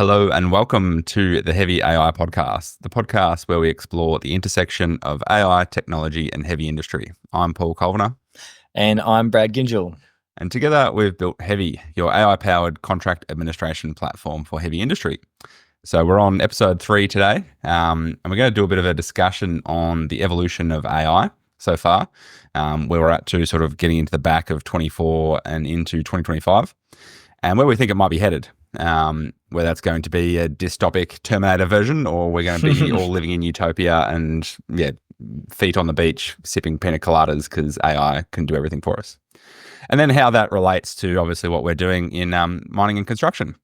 Hello and welcome to the Hevi AI Podcast, the podcast where we explore the intersection of AI, technology, and heavy industry. I'm Paul Culvenor. And I'm Brad Gyngell. And together we've built Hevi, your AI-powered contract administration platform for heavy industry. So we're on episode 3 today, and we're going to do a bit of a discussion on the evolution of AI so far, where we're at to sort of getting into the back of 24 and into 2025, and where we think it might be headed. Whether that's going to be a dystopic Terminator version or we're going to be all living in utopia and feet on the beach sipping pina coladas because AI can do everything for us. And then how that relates to obviously what we're doing in mining and construction.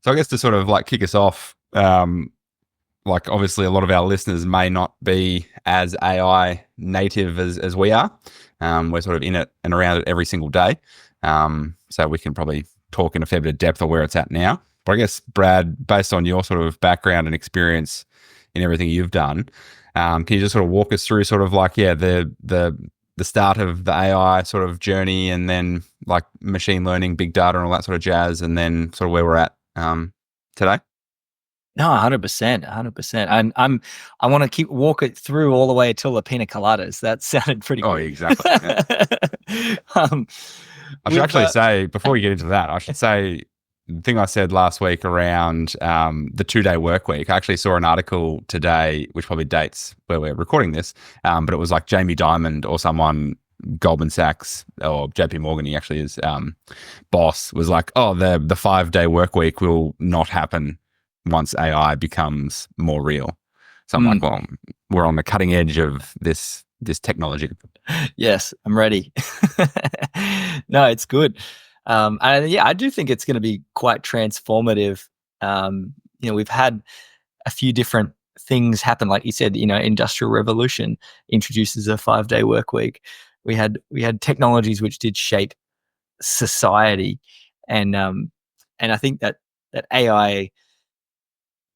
So I guess to sort of like kick us off, like obviously a lot of our listeners may not be as AI native as we are. We're sort of in it and around it every single day. So we can probably talk in a fair bit of depth of where it's at now. But I guess, Brad, based on your sort of background and experience in everything you've done, can you just sort of walk us through sort of like, the start of the AI sort of journey and then like machine learning, big data and all that sort of jazz, and then sort of where we're at today? No, 100%. And I want to walk it through all the way till the pina coladas. That sounded pretty Oh, good. exactly. Yeah. I should actually say, before we get into that, I should say the thing I said last week around the 2-day work week. I actually saw an article today, which probably dates where we're recording this, but it was like Jamie Dimon or someone, Goldman Sachs or JP Morgan, he actually is boss, was like, oh, the 5-day work week will not happen once AI becomes more real. So I'm like, well, we're on the cutting edge of this technology. Yes, I'm ready. No, it's good. I do think it's going to be quite transformative. We've had a few different things happen. Like you said, Industrial Revolution introduces a 5-day work week. We had technologies which did shape society. And I think that AI,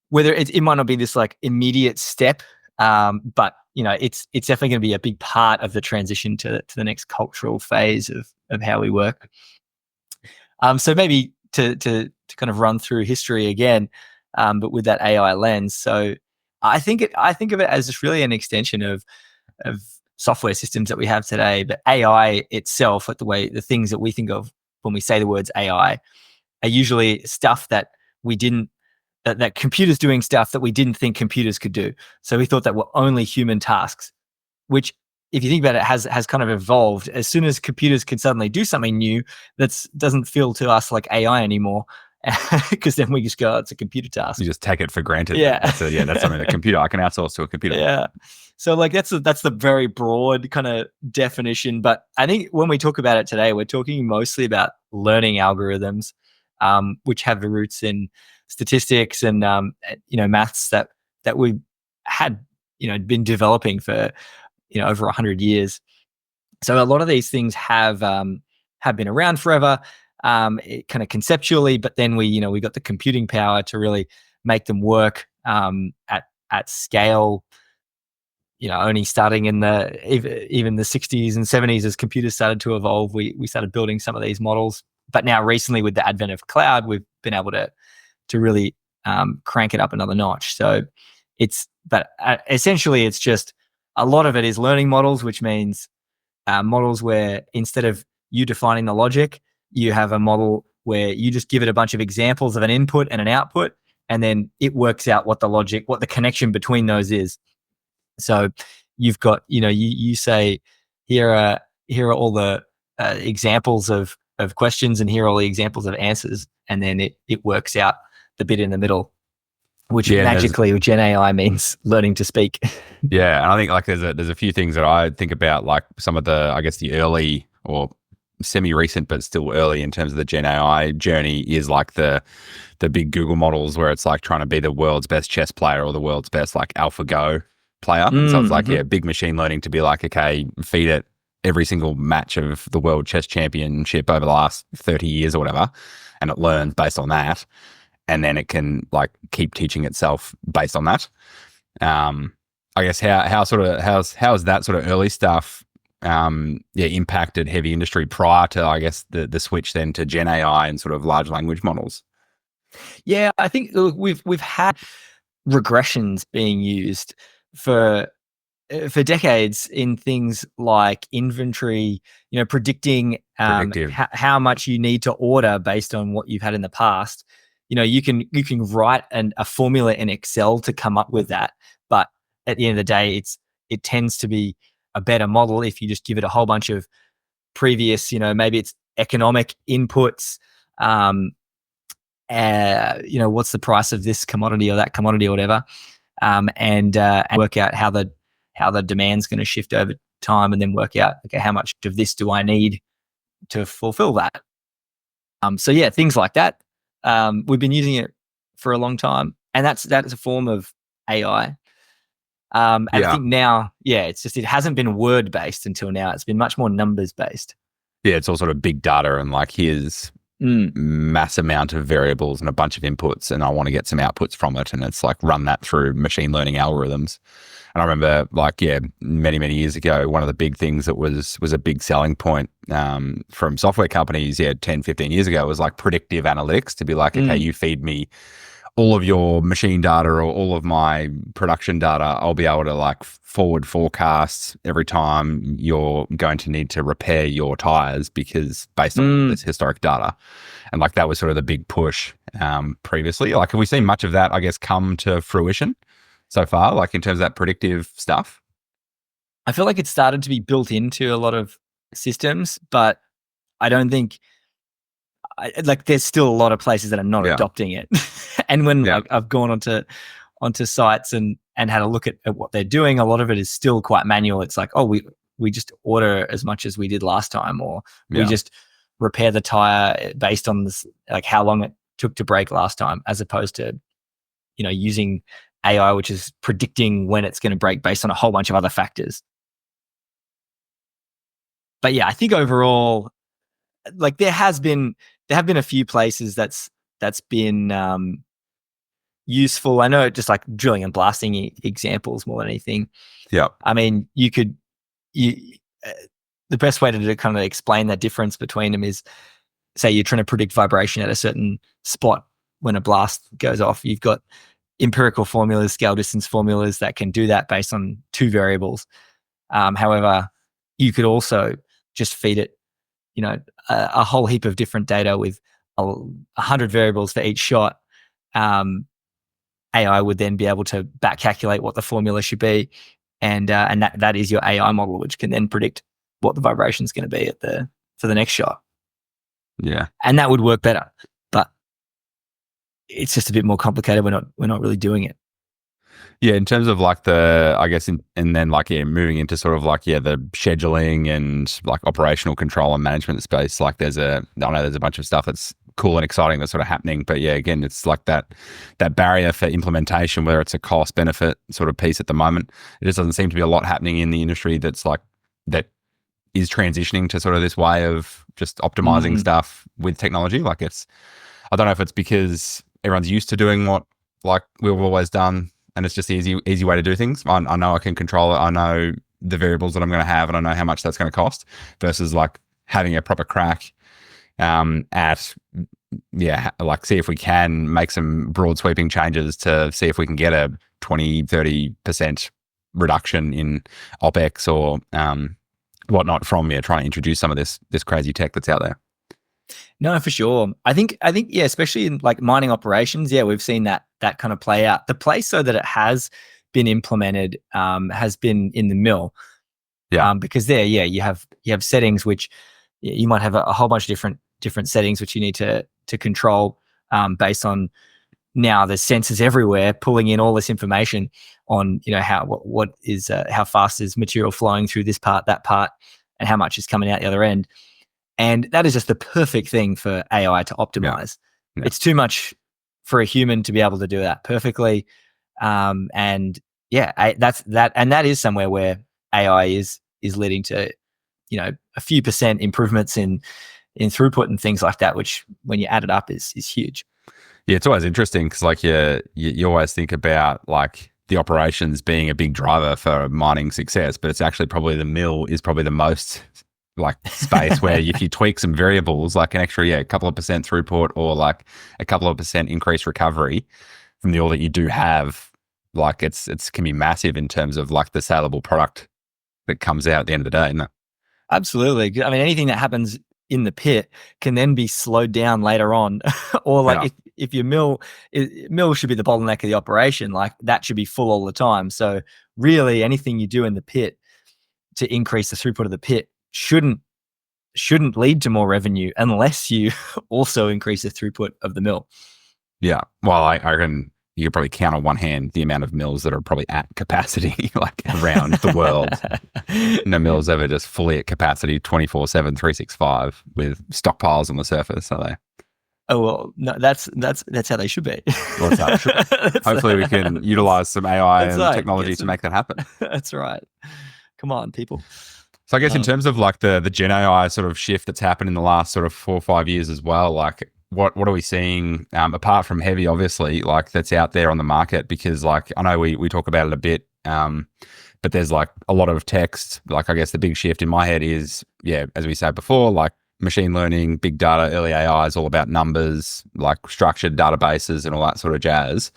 whether it might not be this like immediate step, but it's definitely going to be a big part of the transition to the next cultural phase of how we work. So maybe to kind of run through history again, but with that AI lens. So I think of it as just really an extension of software systems that we have today. But AI itself, like the things that we think of when we say the words AI, are usually stuff that we didn't. That computers doing stuff that we didn't think computers could do. So we thought that were only human tasks, which if you think about it has kind of evolved. As soon as computers can suddenly do something new, that doesn't feel to us like AI anymore, because then we just go, oh, it's a computer task. You just take it for granted. Yeah. That's something that computer, I can outsource to a computer. Yeah. So like that's the very broad kind of definition. But I think when we talk about it today, we're talking mostly about learning algorithms, which have the roots in statistics and maths that we've had been developing for over 100 years. So a lot of these things have been around forever, kind of conceptually, but then we got the computing power to really make them work at scale. Only starting in even the 60s and 70s as computers started to evolve, we started building some of these models. But now recently with the advent of cloud, we've been able to really crank it up another notch. So essentially it's just a lot of it is learning models, which means models where instead of you defining the logic, you have a model where you just give it a bunch of examples of an input and an output, and then it works out what the connection between those is. So you've got, you say, here are all the examples of questions, and here are all the examples of answers, and then it works out the bit in the middle, which magically with Gen AI means learning to speak. Yeah, and I think like there's a few things that I think about, like some of the, I guess, the early or semi-recent but still early in terms of the Gen AI journey is like the big Google models where it's like trying to be the world's best chess player or the world's best like AlphaGo player. So it's like big machine learning to be like, okay, feed it every single match of the world chess championship over the last 30 years or whatever, and it learns based on that. And then it can like keep teaching itself based on that. I guess how's that sort of early stuff impacted heavy industry prior to, I guess, the switch then to Gen AI and sort of large language models? Yeah, I think look, we've had regressions being used for decades in things like inventory, predicting Predictive. how much you need to order based on what you've had in the past. You can write a formula in Excel to come up with that, but at the end of the day, it tends to be a better model if you just give it a whole bunch of previous, maybe it's economic inputs. What's the price of this commodity or that commodity or whatever, and work out how the demand's going to shift over time, and then work out, okay, how much of this do I need to fulfill that? So yeah, things like that. We've been using it for a long time, and that is a form of AI. And I think now, it's just, it hasn't been word based until now. It's been much more numbers based. Yeah, it's all sort of big data and like here's mass amount of variables and a bunch of inputs, and I want to get some outputs from it, and it's like run that through machine learning algorithms. And I remember, like, many, many years ago, one of the big things that was a big selling point from software companies, 10, 15 years ago, was like predictive analytics, to be like, okay, you feed me all of your machine data or all of my production data, I'll be able to like forward forecast every time you're going to need to repair your tires because based on this historic data. And like that was sort of the big push previously. Like, have we seen much of that, I guess, come to fruition so far, like in terms of that predictive stuff? I feel like it started to be built into a lot of systems, but I don't think there's still a lot of places that are not adopting it. And when I've gone onto sites and had a look at what they're doing, a lot of it is still quite manual. It's like, oh, we just order as much as we did last time, or we just repair the tire based on this, like how long it took to break last time, as opposed to, using AI, which is predicting when it's going to break based on a whole bunch of other factors. But yeah, I think overall, like there have been a few places that's been useful. I know, just like drilling and blasting examples more than anything. Yeah. I mean, the best way to kind of explain that difference between them is, say you're trying to predict vibration at a certain spot when a blast goes off. You've got empirical formulas, scale distance formulas that can do that based on two variables. However, you could also just feed it, a whole heap of different data with 100 variables for each shot. AI would then be able to back calculate what the formula should be, and that is your AI model, which can then predict what the vibration is going to be for the next shot. Yeah, and that would work better, but it's just a bit more complicated. We're not really doing it. Yeah, in terms of like and then like, moving into sort of like, the scheduling and like operational control and management space, like I know there's a bunch of stuff that's cool and exciting that's sort of happening. But again, it's like that barrier for implementation, whether it's a cost benefit sort of piece at the moment. It just doesn't seem to be a lot happening in the industry that is transitioning to sort of this way of just optimizing stuff with technology. Like I don't know if it's because everyone's used to doing what like we've always done, and it's just the easy way to do things. I know I can control it. I know the variables that I'm going to have, and I know how much that's going to cost, versus like having a proper crack like see if we can make some broad sweeping changes to see if we can get a 20-30% reduction in OPEX or whatnot from trying to introduce some of this crazy tech that's out there. No, for sure. I think especially in like mining operations, we've seen that kind of play out. The place though that it has been implemented has been in the mill. Because there, you have settings which you might have a whole bunch of different settings which you need to control based on, now there's sensors everywhere pulling in all this information on how fast is material flowing through this part, that part, and how much is coming out the other end. And that is just the perfect thing for AI to optimize. Yeah. It's too much for a human to be able to do that perfectly. That's that. And that is somewhere where AI is leading to, a few percent improvements in throughput and things like that, which when you add it up is huge. Yeah, it's always interesting because like you always think about like the operations being a big driver for mining success, but it's actually probably the mill is probably the most like space where if you tweak some variables, like an extra, a couple of percent throughput or like a couple of percent increased recovery from the ore that you do have, like it's can be massive in terms of like the saleable product that comes out at the end of the day, isn't it? Absolutely. I mean, anything that happens in the pit can then be slowed down later on. Or like if your mill should be the bottleneck of the operation, like that should be full all the time. So really anything you do in the pit to increase the throughput of the pit shouldn't lead to more revenue unless you also increase the throughput of the mill. Yeah. Well, I reckon you could probably count on one hand the amount of mills that are probably at capacity like around the world. No mill's ever just fully at capacity 24/7, 365 with stockpiles on the surface, are they? Oh, well, no, that's how they should be. Well, hopefully we can utilize some AI and technology to make that happen. That's right. Come on, people. So I guess in terms of like the Gen AI sort of shift that's happened in the last sort of 4 or 5 years as well, like what are we seeing apart from Hevi, obviously, like that's out there on the market? Because like I know we talk about it a bit, but there's like a lot of text. Like I guess the big shift in my head is, as we said before, like machine learning, big data, early AI is all about numbers, like structured databases and all that sort of jazz.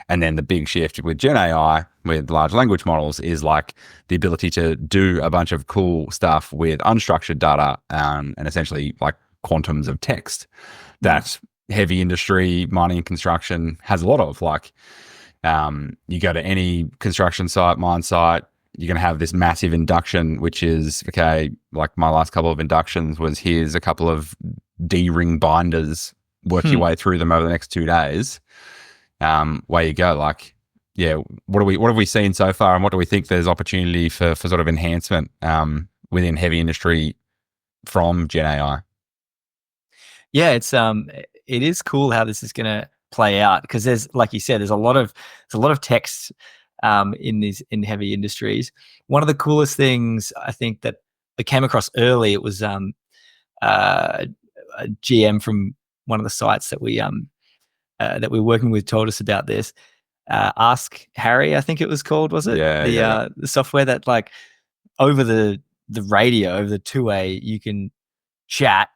And then the big shift with Gen AI, with large language models, is like the ability to do a bunch of cool stuff with unstructured data and essentially like quantums of text that heavy industry, mining and construction has a lot of. Like you go to any construction site, mine site, you're going to have this massive induction, which is, okay, like my last couple of inductions was here's a couple of D-ring binders, work your way through them over the next 2 days. Way you go. Like, what have we seen so far, and what do we think there's opportunity for sort of enhancement within heavy industry from Gen AI? Yeah, it is cool how this is going to play out, because there's, like you said, there's a lot of text in heavy industries. One of the coolest things I think that I came across early, it was a GM from one of the sites that we're working with told us about this. Ask Harry, I think it was called, was it? The software that like over the radio, over the two-way, you can chat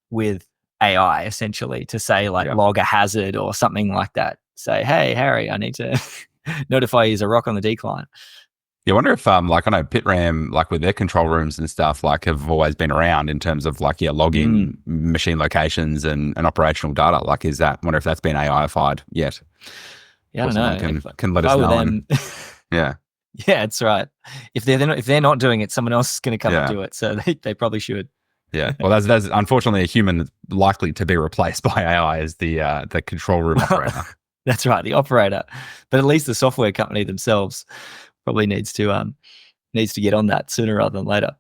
with AI essentially to say like log a hazard or something like that. Say, hey Harry, I need to notify you there's a rock on the decline. I wonder if like I know PitRam, like with their control rooms and stuff, like have always been around in terms of like logging machine locations and operational data. Like I wonder if that's been AI-ified yet. Yeah, I don't know. Can let us know. Yeah, that's right. If they're not doing it, someone else is going to come and do it. So they probably should. Yeah. Well, that's unfortunately a human that's likely to be replaced by AI as the control room operator. That's right, the operator. But at least the software company themselves probably needs to get on that sooner rather than later.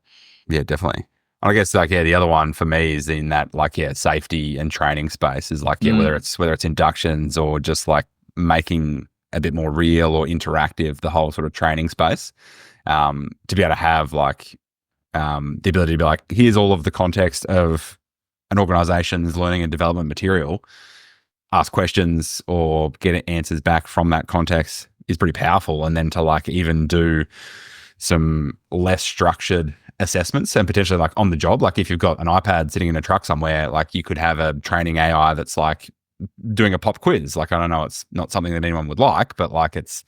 Yeah, definitely. I guess like the other one for me is in that like safety and training space is like whether it's inductions or just like making a bit more real or interactive the whole sort of training space, to be able to have like the ability to be like, here's all of the context of an organization's learning and development material, ask questions or get answers back from that context is pretty powerful. And then to like even do some less structured assessments and potentially like on the job, like if you've got an iPad sitting in a truck somewhere, like you could have a training AI that's like doing a pop quiz. Like, I don't know, it's not something that anyone would like, but like it's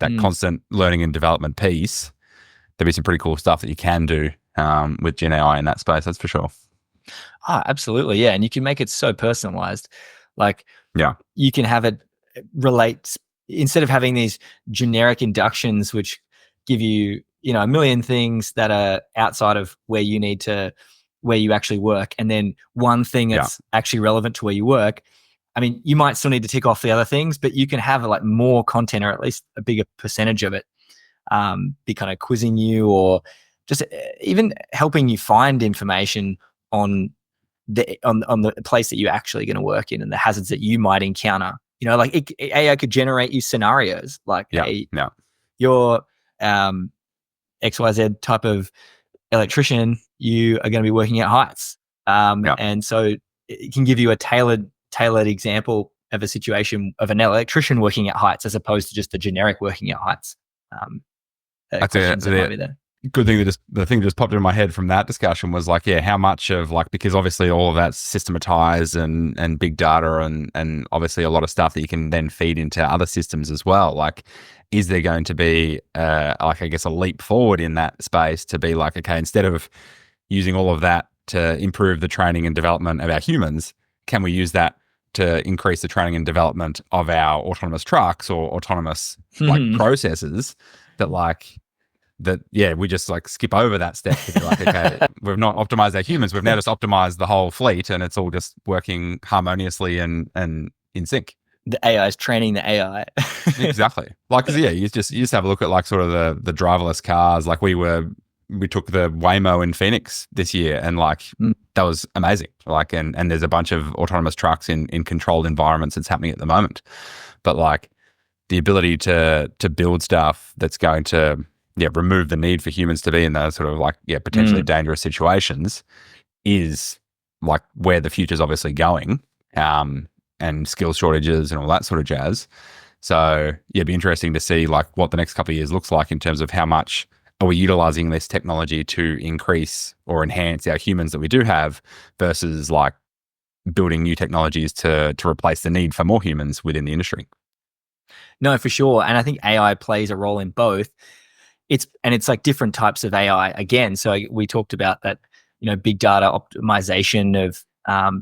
that constant learning and development piece. There'd be some pretty cool stuff that you can do with Gen AI in that space, that's for sure. Oh, absolutely. Yeah. And you can make it so personalized. Like, you can have it relate, instead of having these generic inductions, which give you, a million things that are outside of where you actually work. And then one thing that's actually relevant to where you work. I mean, you might still need to tick off the other things, but you can have like more content, or at least a bigger percentage of it, be kind of quizzing you, or just even helping you find information on the place that you're actually going to work in and the hazards that you might encounter. Like AI could generate you scenarios like, your XYZ type of electrician, you are going to be working at heights. And so it can give you a tailored example of a situation of an electrician working at heights as opposed to just a generic working at heights. That's it. good thing that just the thing that just popped into my head from that discussion was like, yeah, how much of like, because obviously all of that's systematized and big data and obviously a lot of stuff that you can then feed into other systems as well. Like, is there going to be like, I guess, a leap forward in that space to be like, okay, instead of using all of that to improve the training and development of our humans, can we use that to increase the training and development of our autonomous trucks or autonomous like processes that like that, yeah, we just like skip over that step to be like, okay, we've not optimized our humans, we've now just optimized the whole fleet and it's all just working harmoniously and in sync. The AI is training the AI. Exactly. Like, 'cause, yeah, you just have a look at like sort of the driverless cars. Like we took the Waymo in Phoenix this year and like that was amazing. Like, and there's a bunch of autonomous trucks in controlled environments that's happening at the moment. But like the ability to build stuff that's going to, yeah, remove the need for humans to be in those sort of like, yeah, potentially dangerous situations is like where the future's obviously going, and skill shortages and all that sort of jazz. So yeah, it'd be interesting to see like what the next couple of years looks like in terms of how much are we utilizing this technology to increase or enhance our humans that we do have versus like building new technologies to replace the need for more humans within the industry. No, for sure. And I think AI plays a role in both. It's like different types of AI again. So we talked about that, big data optimization of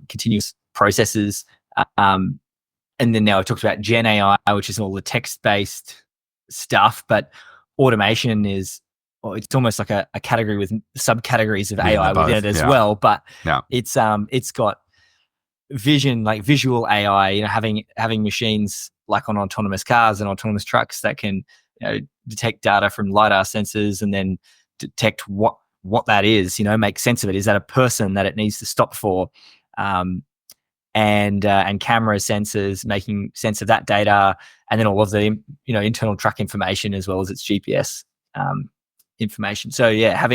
continuous processes. And then now I talked about Gen AI, which is all the text-based stuff, but automation is, it's almost like a category with subcategories of AI within it as well. But it's got vision, like visual AI, having machines like on autonomous cars and autonomous trucks that can detect data from LiDAR sensors and then detect what that is, make sense of it. Is that a person that it needs to stop for? And camera sensors making sense of that data, and then all of the internal truck information as well as its GPS information. So yeah,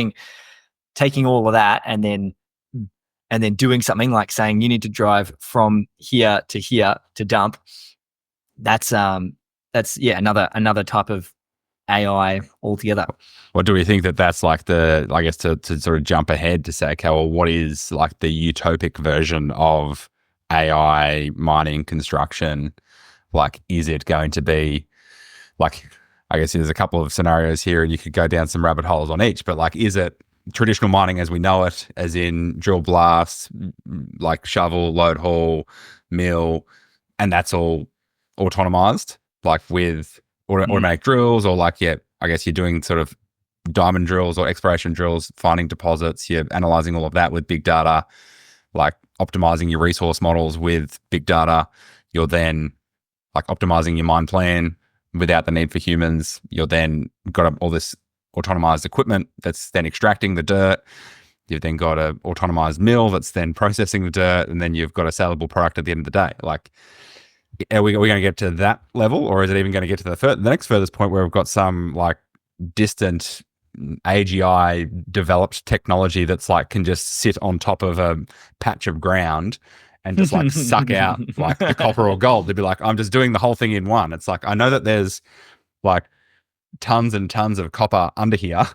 taking all of that and then doing something like saying you need to drive from here to dump. That's another type of AI altogether. What do we think that's like I guess to sort of jump ahead to say, okay, well, what is like the utopic version of AI mining construction? Like, is it going to be like, I guess there's a couple of scenarios here and you could go down some rabbit holes on each, but like, is it traditional mining as we know it, as in drill blast, like shovel, load haul, mill, and that's all autonomized, like with automatic drills, or like, yeah, I guess you're doing sort of diamond drills or exploration drills, finding deposits, you're analyzing all of that with big data, like optimizing your resource models with big data. You're then like optimizing your mine plan without the need for humans. You're then got all this autonomized equipment that's then extracting the dirt. You've then got a autonomized mill that's then processing the dirt, and then you've got a saleable product at the end of the day. Like, are we going to get to that level, or is it even going to get to the next furthest point where we've got some like distant AGI developed technology that's like can just sit on top of a patch of ground and just like suck out like the copper or gold? They'd be like, I'm just doing the whole thing in one. It's like, I know that there's like tons and tons of copper under here.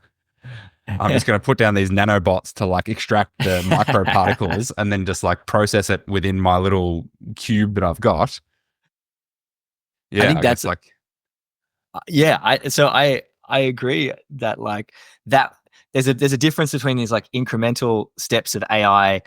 I'm just going to put down these nanobots to like extract the microparticles and then just like process it within my little cube that I've got. Yeah, I think that's like, I agree that like that there's a difference between these like incremental steps of AI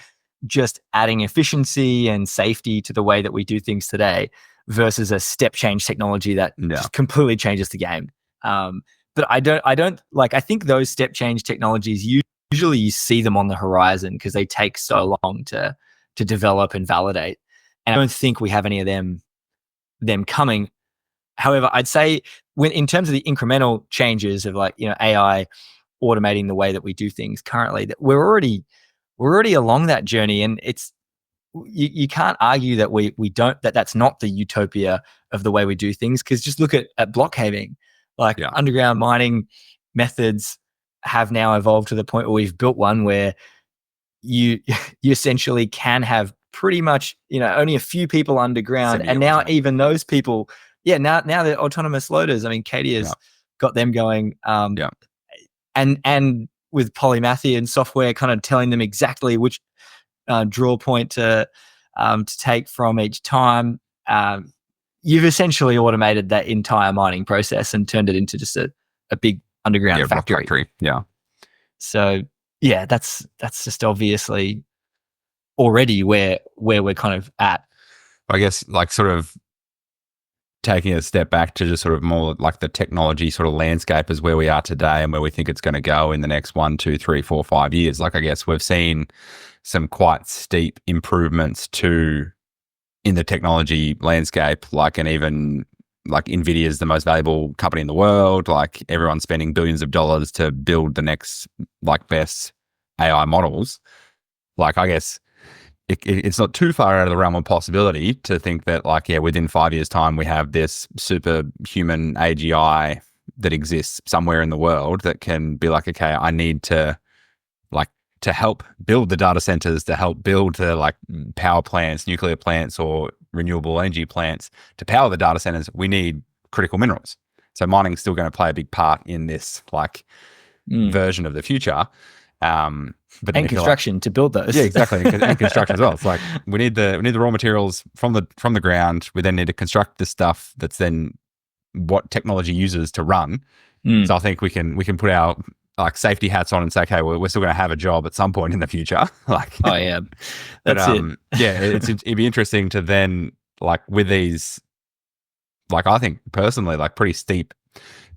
just adding efficiency and safety to the way that we do things today versus a step change technology that just completely changes the game. But I don't like, I think those step change technologies, usually you see them on the horizon because they take so long to develop and validate. And I don't think we have any of them coming. However, I'd say in terms of the incremental changes of like, AI automating the way that we do things currently, that we're already along that journey. And it's, you can't argue that we don't, that's not the utopia of the way we do things. Cause just look at block caving, like underground mining methods have now evolved to the point where we've built one where you essentially can have pretty much, only a few people underground. And now even those people, now they're autonomous loaders. I mean, Katie has got them going. and with polymathian software kind of telling them exactly which draw point to take from each time, you've essentially automated that entire mining process and turned it into just a big underground factory. Yeah. So yeah, that's just obviously already where we're kind of at. I guess like sort of taking a step back to just sort of more like the technology sort of landscape as where we are today and where we think it's going to go in the next 1, 2, 3, 4, 5 years. Like I guess we've seen some quite steep improvements in the technology landscape, like, and even like Nvidia is the most valuable company in the world. Like everyone's spending billions of dollars to build the next like best AI models. Like I guess it's not too far out of the realm of possibility to think that like, yeah, within 5 years time, we have this superhuman AGI that exists somewhere in the world that can be like, okay, I need to help build the data centers, to help build the like power plants, nuclear plants or renewable energy plants. To power the data centers, we need critical minerals. So mining is still going to play a big part in this like version of the future. But and construction to build those. Yeah, exactly. And construction as well. It's like we need the raw materials from the ground. We then need to construct this stuff that's then what technology uses to run. So I think we can put our like safety hats on and say, okay, well, we're still going to have a job at some point in the future. Like, oh yeah, that's it. Yeah, it'd be interesting to then like with these, like I think personally, like pretty steep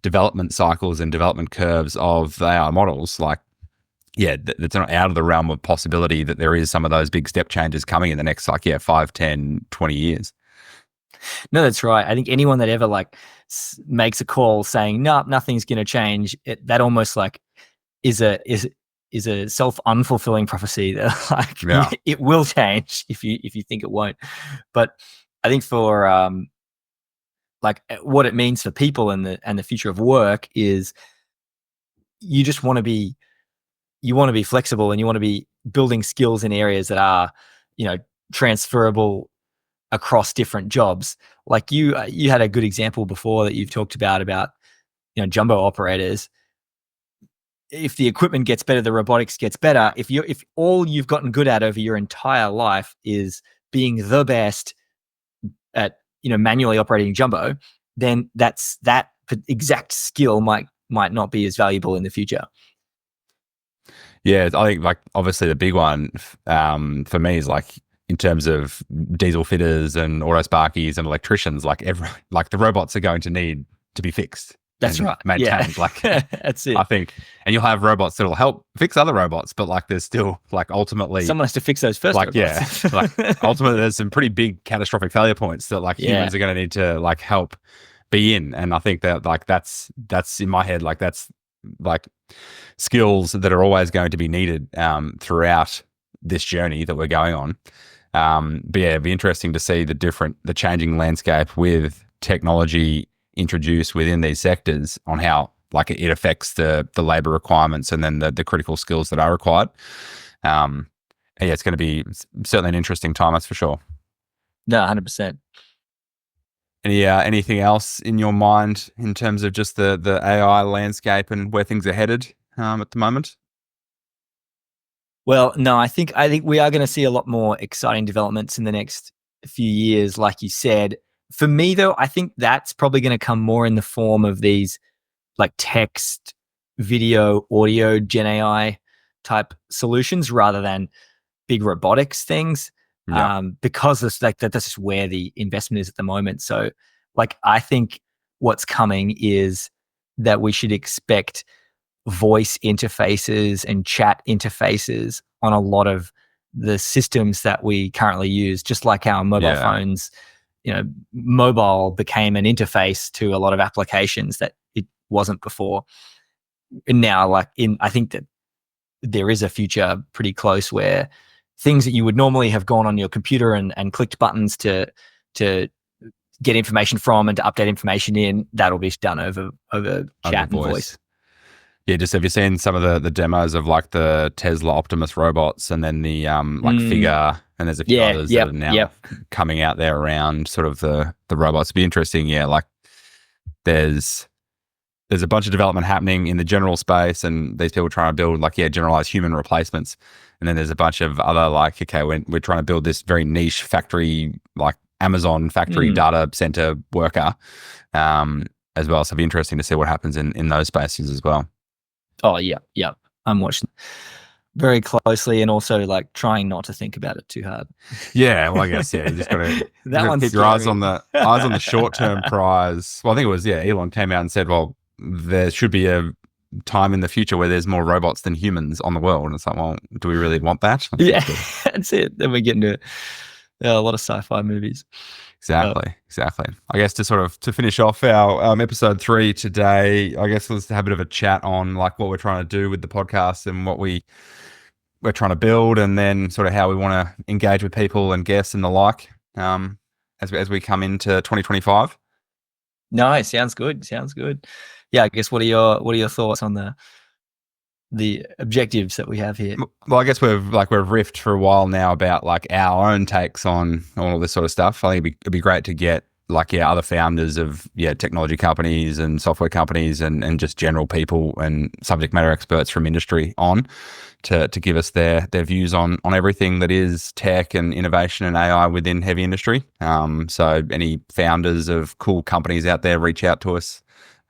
development cycles and development curves of AI models. Like, yeah, it's not out of the realm of possibility that there is some of those big step changes coming in the next like 5, 10, 20 years. No, that's right. I think anyone that ever like makes a call saying no, nothing's going to change, that almost like is a self-unfulfilling prophecy that like it will change if you think it won't. But I think for like what it means for people and the future of work is you just want to be flexible and you want to be building skills in areas that are, transferable across different jobs. Like you had a good example before that you've talked about, jumbo operators. If the equipment gets better, the robotics gets better. If all you've gotten good at over your entire life is being the best at, manually operating jumbo, then that exact skill might not be as valuable in the future. Yeah, I think like obviously the big one for me is like in terms of diesel fitters and auto sparkies and electricians, like the robots are going to need to be fixed. That's right. Maintained. Yeah. Like that's it. I think, and you'll have robots that'll help fix other robots, but like there's still like ultimately someone has to fix those first. Like robots. Yeah, like ultimately there's some pretty big catastrophic failure points that like humans are going to need to like help be in, and I think that like that's in my head, like that's like skills that are always going to be needed throughout this journey that we're going on. But yeah, it'd be interesting to see the changing landscape with technology introduced within these sectors on how like it affects the labor requirements and then the critical skills that are required. Yeah, it's going to be certainly an interesting time, that's for sure. No, 100%. Anything else in your mind in terms of just the AI landscape and where things are headed at the moment? Well, no, I think we are going to see a lot more exciting developments in the next few years, like you said. For me, though, I think that's probably going to come more in the form of these like text, video, audio, Gen AI type solutions rather than big robotics things. Yeah. Because it's like that's just where the investment is at the moment. So, like, I think what's coming is that we should expect voice interfaces and chat interfaces on a lot of the systems that we currently use, just like our mobile phones. Mobile became an interface to a lot of applications that it wasn't before. And now, I think that there is a future pretty close where things that you would normally have gone on your computer and clicked buttons to get information from and to update information in, that'll be done over chat and voice. Yeah, just have you seen some of the demos of like the Tesla Optimus robots and then the like Figure, and there's a few others that are now coming out there around sort of the robots. It'd be interesting, like there's there's a bunch of development happening in the general space, and these people trying to build generalized human replacements. And then there's a bunch of other okay, we're trying to build this very niche factory, like Amazon factory data center worker, as well. So it'll be interesting to see what happens in those spaces as well. Oh yeah. I'm watching very closely, and also trying not to think about it too hard. Yeah, well, I guess you just got to keep your eyes on the short-term prize. Well, I think it was Elon came out and said, well, there should be a time in the future where there's more robots than humans on the world. And it's like, well, do we really want that? Yeah, that's it. Then we get into a lot of sci-fi movies. Exactly. I guess to finish off our episode 3 today, I guess let's have a bit of a chat on what we're trying to do with the podcast and what we're trying to build, and then sort of how we want to engage with people and guests and the like, as we come into 2025. No, sounds good. Yeah, I guess what are your thoughts on the objectives that we have here? Well, I guess we've riffed for a while now about our own takes on all this sort of stuff. I think it'd be great to get other founders of technology companies and software companies and just general people and subject matter experts from industry on to give us their views on everything that is tech and innovation and AI within heavy industry. So any founders of cool companies out there, reach out to us.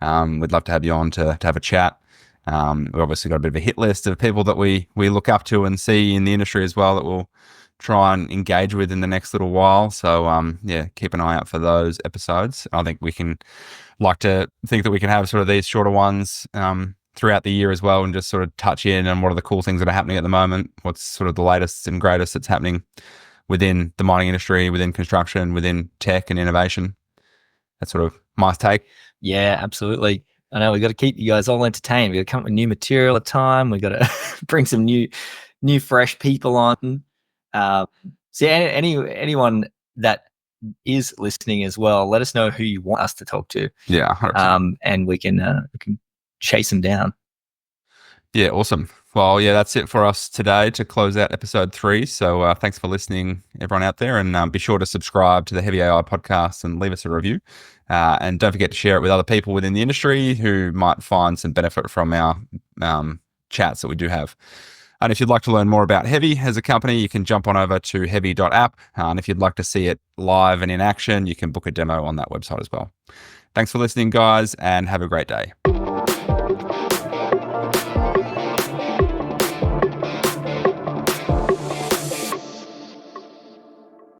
We'd love to have you on to have a chat. We've obviously got a bit of a hit list of people that we look up to and see in the industry as well that we'll try and engage with in the next little while. So keep an eye out for those episodes. I think we can think that we can have sort of these shorter ones throughout the year as well, and just sort of touch in on what are the cool things that are happening at the moment, what's sort of the latest and greatest that's happening within the mining industry, within construction, within tech and innovation. That's sort of my take. Yeah, absolutely. I know we've got to keep you guys all entertained. We've got to come up with new material at time. We've got to bring some new fresh people on. So anyone that is listening as well, let us know who you want us to talk to. Yeah, 100%. And we can chase them down. Yeah, awesome. Well, that's it for us today to close out episode 3. So thanks for listening, everyone out there, and be sure to subscribe to the Hevi AI Podcast and leave us a review. And don't forget to share it with other people within the industry who might find some benefit from our chats that we do have. And if you'd like to learn more about Hevi as a company, you can jump on over to hevi.app. And if you'd like to see it live and in action, you can book a demo on that website as well. Thanks for listening, guys, and have a great day.